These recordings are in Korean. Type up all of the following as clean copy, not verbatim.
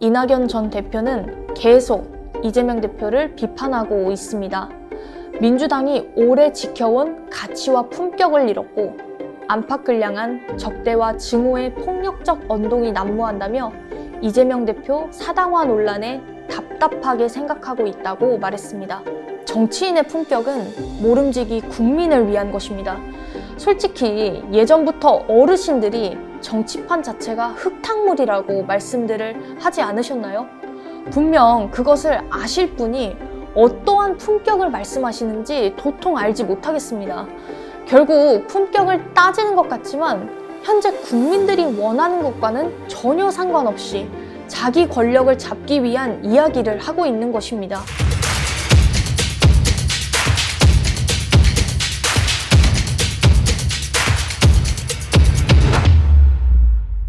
이낙연 전 대표는 계속 이재명 대표를 비판하고 있습니다. 민주당이 오래 지켜온 가치와 품격을 잃었고 안팎을 향한 적대와 증오의 폭력적 언동이 난무한다며 이재명 대표 사당화 논란에 답답하게 생각하고 있다고 말했습니다. 정치인의 품격은 모름지기 국민을 위한 것입니다. 솔직히 예전부터 어르신들이 정치판 자체가 흙탕물이라고 말씀들을 하지 않으셨나요? 분명 그것을 아실 분이 어떠한 품격을 말씀하시는지 도통 알지 못하겠습니다. 결국 품격을 따지는 것 같지만 현재 국민들이 원하는 것과는 전혀 상관없이 자기 권력을 잡기 위한 이야기를 하고 있는 것입니다.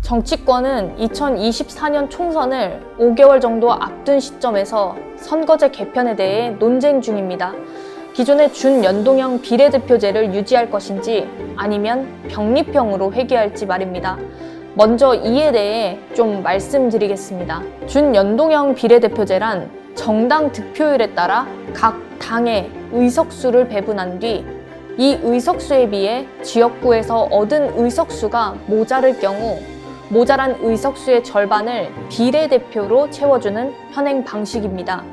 정치권은 2024년 총선을 5개월 정도 앞둔 시점에서 선거제 개편에 대해 논쟁 중입니다. 기존의 준연동형 비례대표제를 유지할 것인지 아니면 병립형으로 회귀할지 말입니다. 먼저 이에 대해 좀 말씀드리겠습니다. 준연동형 비례대표제란 정당 득표율에 따라 각 당의 의석수를 배분한 뒤 이 의석수에 비해 지역구에서 얻은 의석수가 모자랄 경우 모자란 의석수의 절반을 비례대표로 채워주는 현행 방식입니다.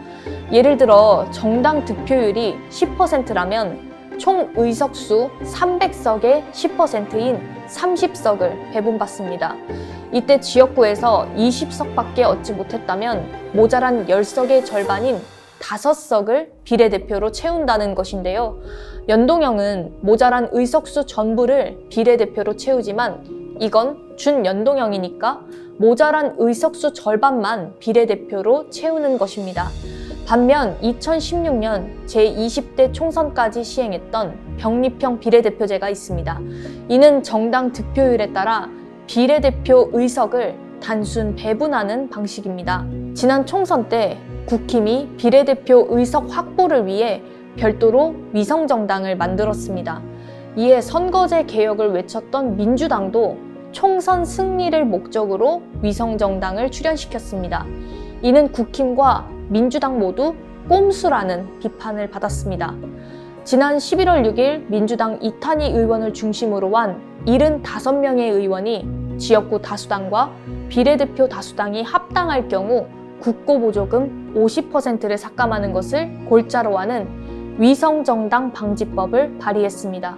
예를 들어 정당 득표율이 10%라면 총 의석수 300석의 10%인 30석을 배분받습니다. 이때 지역구에서 20석밖에 얻지 못했다면 모자란 10석의 절반인 5석을 비례대표로 채운다는 것인데요. 연동형은 모자란 의석수 전부를 비례대표로 채우지만 이건 준연동형이니까 모자란 의석수 절반만 비례대표로 채우는 것입니다. 반면 2016년 제20대 총선까지 시행했던 병립형 비례대표제가 있습니다. 이는 정당 득표율에 따라 비례대표 의석을 단순 배분하는 방식입니다. 지난 총선 때 국힘이 비례대표 의석 확보를 위해 별도로 위성정당을 만들었습니다. 이에 선거제 개혁을 외쳤던 민주당도 총선 승리를 목적으로 위성정당을 출연시켰습니다. 이는 국힘과 민주당 모두 꼼수라는 비판을 받았습니다. 지난 11월 6일 민주당 이탄희 의원을 중심으로 한 75명의 의원이 지역구 다수당과 비례대표 다수당이 합당할 경우 국고보조금 50%를 삭감하는 것을 골자로 하는 위성정당 방지법을 발의했습니다.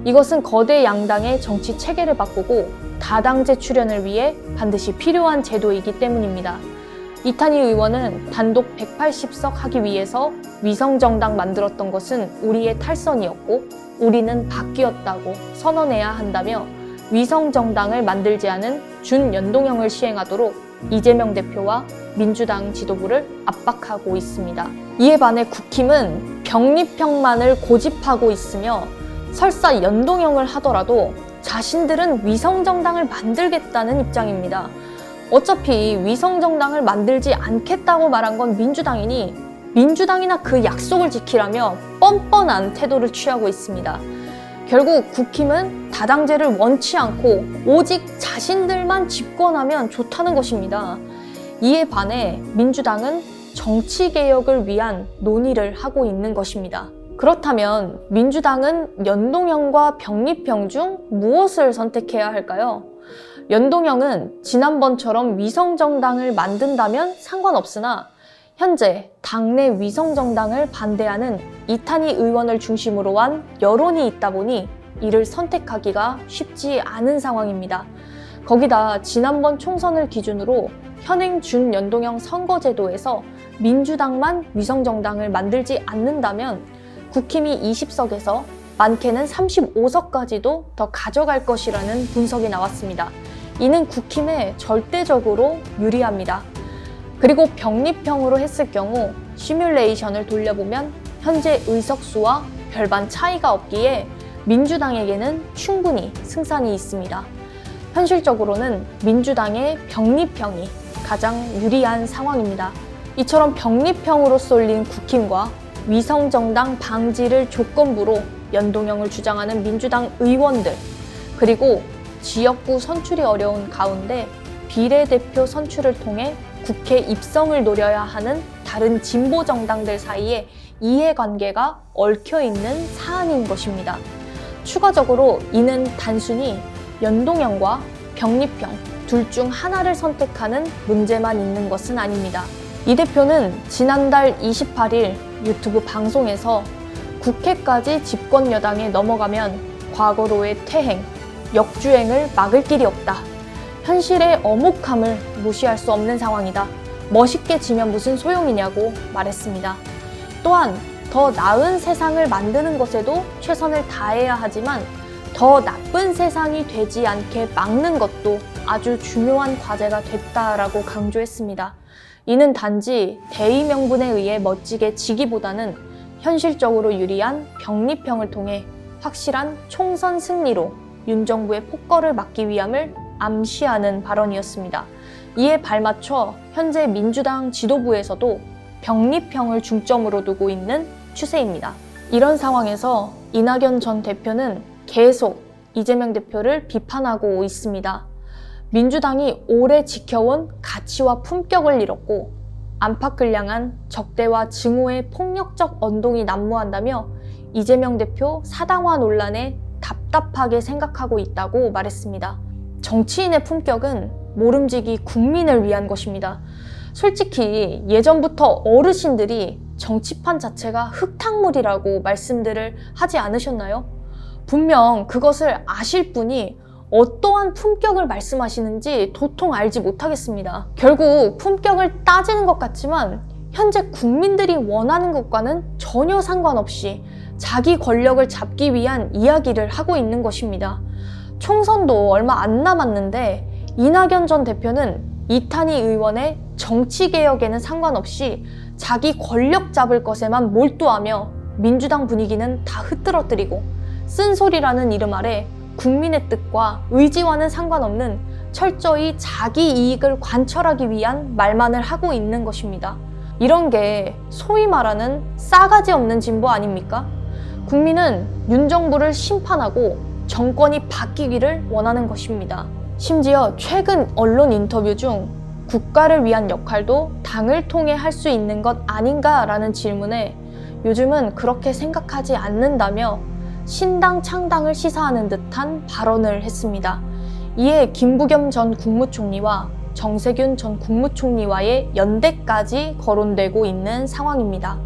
이것은 거대 양당의 정치 체계를 바꾸고 다당제 출현을 위해 반드시 필요한 제도이기 때문입니다. 이탄희 의원은 단독 180석 하기 위해서 위성정당 만들었던 것은 우리의 탈선이었고 우리는 바뀌었다고 선언해야 한다며 위성정당을 만들지 않은 준연동형을 시행하도록 이재명 대표와 민주당 지도부를 압박하고 있습니다. 이에 반해 국힘은 병립형만을 고집하고 있으며 설사 연동형을 하더라도 자신들은 위성정당을 만들겠다는 입장입니다. 어차피 위성정당을 만들지 않겠다고 말한 건 민주당이니 민주당이나 그 약속을 지키라며 뻔뻔한 태도를 취하고 있습니다. 결국 국힘은 다당제를 원치 않고 오직 자신들만 집권하면 좋다는 것입니다. 이에 반해 민주당은 정치개혁을 위한 논의를 하고 있는 것입니다. 그렇다면 민주당은 연동형과 병립형 중 무엇을 선택해야 할까요? 연동형은 지난번처럼 위성정당을 만든다면 상관없으나 현재 당내 위성정당을 반대하는 이탄희 의원을 중심으로 한 여론이 있다 보니 이를 선택하기가 쉽지 않은 상황입니다. 거기다 지난번 총선을 기준으로 현행 준연동형 선거제도에서 민주당만 위성정당을 만들지 않는다면 국힘이 20석에서 많게는 35석까지도 더 가져갈 것이라는 분석이 나왔습니다. 이는 국힘에 절대적으로 유리합니다. 그리고 병립형으로 했을 경우 시뮬레이션을 돌려보면 현재 의석수와 별반 차이가 없기에 민주당에게는 충분히 승산이 있습니다. 현실적으로는 민주당의 병립형이 가장 유리한 상황입니다. 이처럼 병립형으로 쏠린 국힘과 위성정당 방지를 조건부로 연동형을 주장하는 민주당 의원들, 그리고 지역구 선출이 어려운 가운데 비례대표 선출을 통해 국회 입성을 노려야 하는 다른 진보 정당들 사이에 이해관계가 얽혀있는 사안인 것입니다. 추가적으로 이는 단순히 연동형과 병립형 둘 중 하나를 선택하는 문제만 있는 것은 아닙니다. 이 대표는 지난달 28일 유튜브 방송에서 국회까지 집권 여당에 넘어가면 과거로의 퇴행, 역주행을 막을 길이 없다. 현실의 엄혹함을 무시할 수 없는 상황이다. 멋있게 지면 무슨 소용이냐고 말했습니다. 또한 더 나은 세상을 만드는 것에도 최선을 다해야 하지만 더 나쁜 세상이 되지 않게 막는 것도 아주 중요한 과제가 됐다라고 강조했습니다. 이는 단지 대의 명분에 의해 멋지게 지기보다는 현실적으로 유리한 병립형을 통해 확실한 총선 승리로 윤 정부의 폭거를 막기 위함을 암시하는 발언이었습니다. 이에 발맞춰 현재 민주당 지도부에서도 병립형을 중점으로 두고 있는 추세입니다. 이런 상황에서 이낙연 전 대표는 계속 이재명 대표를 비판하고 있습니다. 민주당이 오래 지켜온 가치와 품격을 잃었고 안팎을 향한 적대와 증오의 폭력적 언동이 난무한다며 이재명 대표 사당화 논란에 답답하게 생각하고 있다고 말했습니다. 정치인의 품격은 모름지기 국민을 위한 것입니다. 솔직히 예전부터 어르신들이 정치판 자체가 흙탕물이라고 말씀들을 하지 않으셨나요? 분명 그것을 아실 분이 어떠한 품격을 말씀하시는지 도통 알지 못하겠습니다. 결국 품격을 따지는 것 같지만 현재 국민들이 원하는 것과는 전혀 상관없이 자기 권력을 잡기 위한 이야기를 하고 있는 것입니다. 총선도 얼마 안 남았는데 이낙연 전 대표는 이탄희 의원의 정치개혁에는 상관없이 자기 권력 잡을 것에만 몰두하며 민주당 분위기는 다 흐트러뜨리고 쓴소리라는 이름 아래 국민의 뜻과 의지와는 상관없는 철저히 자기 이익을 관철하기 위한 말만을 하고 있는 것입니다. 이런 게 소위 말하는 싸가지 없는 진보 아닙니까? 국민은 윤 정부를 심판하고 정권이 바뀌기를 원하는 것입니다. 심지어 최근 언론 인터뷰 중 국가를 위한 역할도 당을 통해 할 수 있는 것 아닌가라는 질문에 요즘은 그렇게 생각하지 않는다며 신당 창당을 시사하는 듯한 발언을 했습니다. 이에 김부겸 전 국무총리와 정세균 전 국무총리와의 연대까지 거론되고 있는 상황입니다.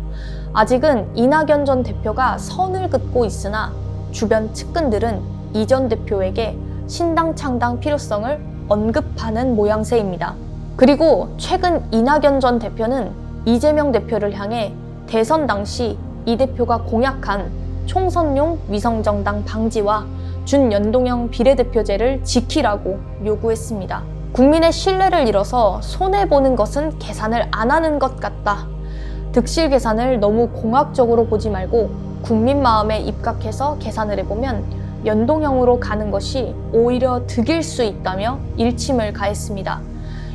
아직은 이낙연 전 대표가 선을 긋고 있으나 주변 측근들은 이 전 대표에게 신당 창당 필요성을 언급하는 모양새입니다. 그리고 최근 이낙연 전 대표는 이재명 대표를 향해 대선 당시 이 대표가 공약한 총선용 위성정당 방지와 준연동형 비례대표제를 지키라고 요구했습니다. 국민의 신뢰를 잃어서 손해보는 것은 계산을 안 하는 것 같다. 득실 계산을 너무 공학적으로 보지 말고 국민 마음에 입각해서 계산을 해보면 연동형으로 가는 것이 오히려 득일 수 있다며 일침을 가했습니다.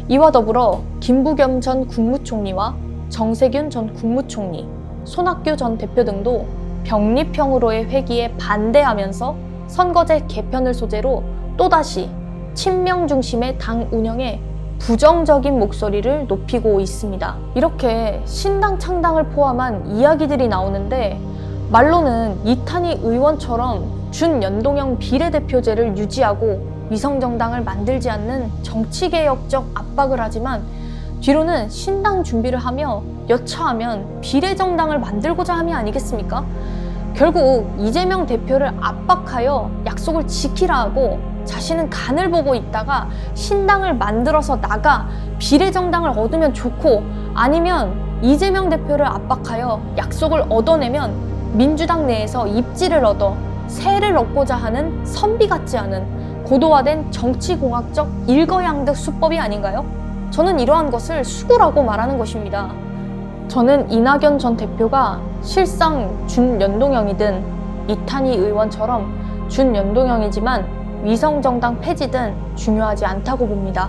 이와 더불어 김부겸 전 국무총리와 정세균 전 국무총리, 손학규 전 대표 등도 병립형으로의 회귀에 반대하면서 선거제 개편을 소재로 또다시 친명 중심의 당 운영에 부정적인 목소리를 높이고 있습니다. 이렇게 신당 창당을 포함한 이야기들이 나오는데 말로는 이탄희 의원처럼 준연동형 비례대표제를 유지하고 위성정당을 만들지 않는 정치개혁적 압박을 하지만 뒤로는 신당 준비를 하며 여차하면 비례정당을 만들고자 함이 아니겠습니까? 결국 이재명 대표를 압박하여 약속을 지키라 하고 자신은 간을 보고 있다가 신당을 만들어서 나가 비례정당을 얻으면 좋고 아니면 이재명 대표를 압박하여 약속을 얻어내면 민주당 내에서 입지를 얻어 세를 얻고자 하는 선비 같지 않은 고도화된 정치공학적 일거양득 수법이 아닌가요? 저는 이러한 것을 수구라고 말하는 것입니다. 저는 이낙연 전 대표가 실상 준연동형이든 이탄희 의원처럼 준연동형이지만 위성정당 폐지든 중요하지 않다고 봅니다.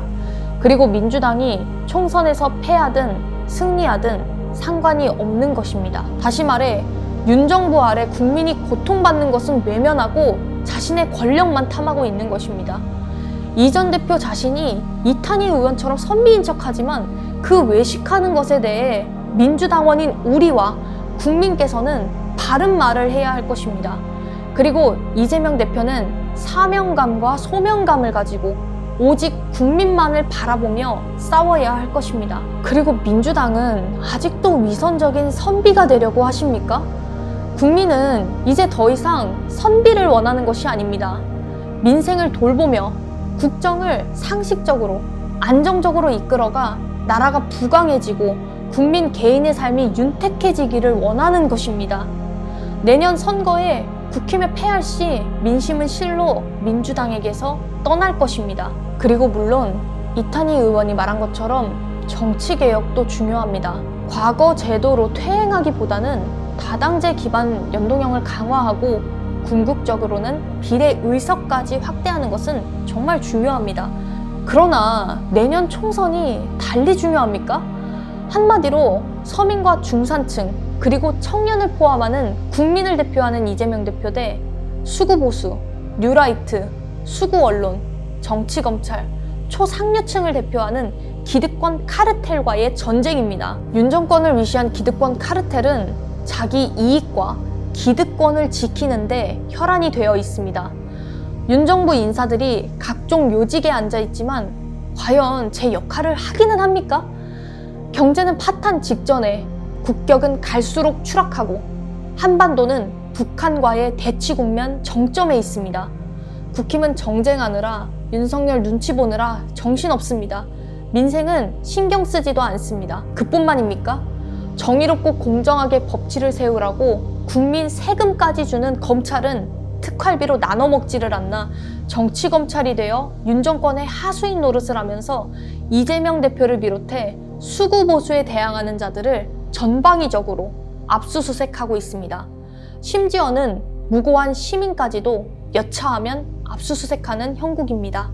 그리고 민주당이 총선에서 패하든 승리하든 상관이 없는 것입니다. 다시 말해 윤 정부 아래 국민이 고통받는 것은 외면하고 자신의 권력만 탐하고 있는 것입니다. 이 전 대표 자신이 이탄희 의원처럼 선비인 척하지만 그 외식하는 것에 대해 민주당원인 우리와 국민께서는 바른 말을 해야 할 것입니다. 그리고 이재명 대표는 사명감과 소명감을 가지고 오직 국민만을 바라보며 싸워야 할 것입니다. 그리고 민주당은 아직도 위선적인 선비가 되려고 하십니까? 국민은 이제 더 이상 선비를 원하는 것이 아닙니다. 민생을 돌보며 국정을 상식적으로 안정적으로 이끌어가 나라가 부강해지고 국민 개인의 삶이 윤택해지기를 원하는 것입니다. 내년 선거에 국힘에 패할 시 민심은 실로 민주당에게서 떠날 것입니다. 그리고 물론 이탄희 의원이 말한 것처럼 정치개혁도 중요합니다. 과거 제도로 퇴행하기보다는 다당제 기반 연동형을 강화하고 궁극적으로는 비례의석까지 확대하는 것은 정말 중요합니다. 그러나 내년 총선이 달리 중요합니까? 한마디로 서민과 중산층 그리고 청년을 포함하는 국민을 대표하는 이재명 대표 대 수구보수, 뉴라이트, 수구언론, 정치검찰, 초상류층을 대표하는 기득권 카르텔과의 전쟁입니다. 윤 정권을 위시한 기득권 카르텔은 자기 이익과 기득권을 지키는데 혈안이 되어 있습니다. 윤 정부 인사들이 각종 요직에 앉아 있지만 과연 제 역할을 하기는 합니까? 경제는 파탄 직전에 국격은 갈수록 추락하고 한반도는 북한과의 대치 국면 정점에 있습니다. 국힘은 정쟁하느라 윤석열 눈치 보느라 정신없습니다. 민생은 신경 쓰지도 않습니다. 그뿐만입니까? 정의롭고 공정하게 법치를 세우라고 국민 세금까지 주는 검찰은 특활비로 나눠 먹지를 않나 정치검찰이 되어 윤 정권의 하수인 노릇을 하면서 이재명 대표를 비롯해 수구보수에 대항하는 자들을 전방위적으로 압수수색하고 있습니다. 심지어는 무고한 시민까지도 여차하면 압수수색하는 형국입니다.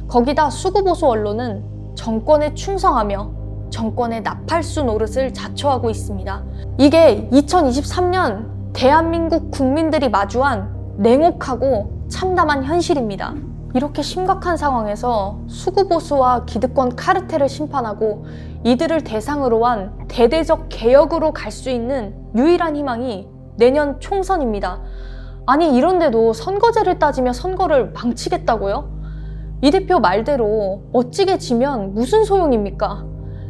거기다 수구보수 언론은 정권에 충성하며 정권의 나팔수 노릇을 자처하고 있습니다. 이게 2023년 대한민국 국민들이 마주한 냉혹하고 참담한 현실입니다. 이렇게 심각한 상황에서 수구보수와 기득권 카르텔을 심판하고 이들을 대상으로 한 대대적 개혁으로 갈 수 있는 유일한 희망이 내년 총선입니다. 아니 이런데도 선거제를 따지며 선거를 망치겠다고요? 이 대표 말대로 멋지게 지면 무슨 소용입니까?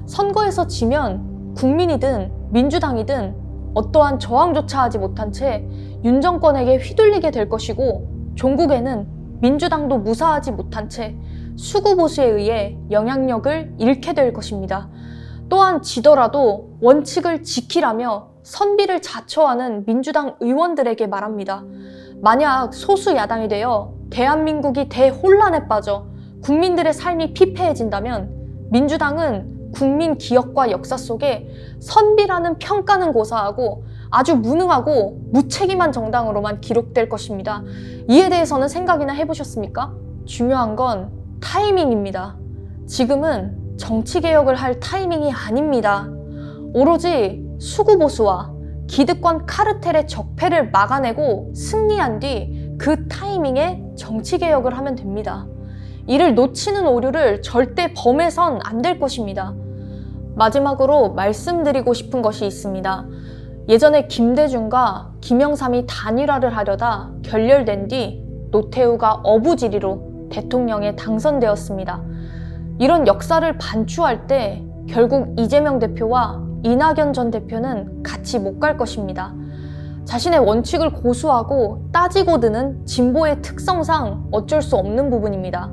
선거에서 지면 국민이든 민주당이든 어떠한 저항조차 하지 못한 채 윤 정권에게 휘둘리게 될 것이고 종국에는 민주당도 무사하지 못한 채 수구보수에 의해 영향력을 잃게 될 것입니다. 또한 지더라도 원칙을 지키라며 선비를 자처하는 민주당 의원들에게 말합니다. 만약 소수 야당이 되어 대한민국이 대혼란에 빠져 국민들의 삶이 피폐해진다면 민주당은 국민 기억과 역사 속에 선비라는 평가는 고사하고 아주 무능하고 무책임한 정당으로만 기록될 것입니다. 이에 대해서는 생각이나 해보셨습니까? 중요한 건 타이밍입니다. 지금은 정치개혁을 할 타이밍이 아닙니다. 오로지 수구보수와 기득권 카르텔의 적폐를 막아내고 승리한 뒤 그 타이밍에 정치개혁을 하면 됩니다. 이를 놓치는 오류를 절대 범해선 안 될 것입니다. 마지막으로 말씀드리고 싶은 것이 있습니다. 예전에 김대중과 김영삼이 단일화를 하려다 결렬된 뒤 노태우가 어부지리로 대통령에 당선되었습니다. 이런 역사를 반추할 때 결국 이재명 대표와 이낙연 전 대표는 같이 못 갈 것입니다. 자신의 원칙을 고수하고 따지고 드는 진보의 특성상 어쩔 수 없는 부분입니다.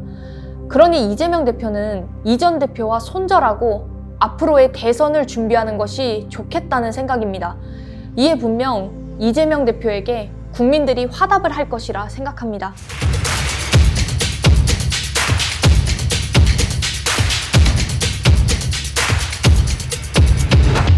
그러니 이재명 대표는 이 전 대표와 손절하고 앞으로의 대선을 준비하는 것이 좋겠다는 생각입니다. 이에 분명 이재명 대표에게 국민들이 화답을 할 것이라 생각합니다.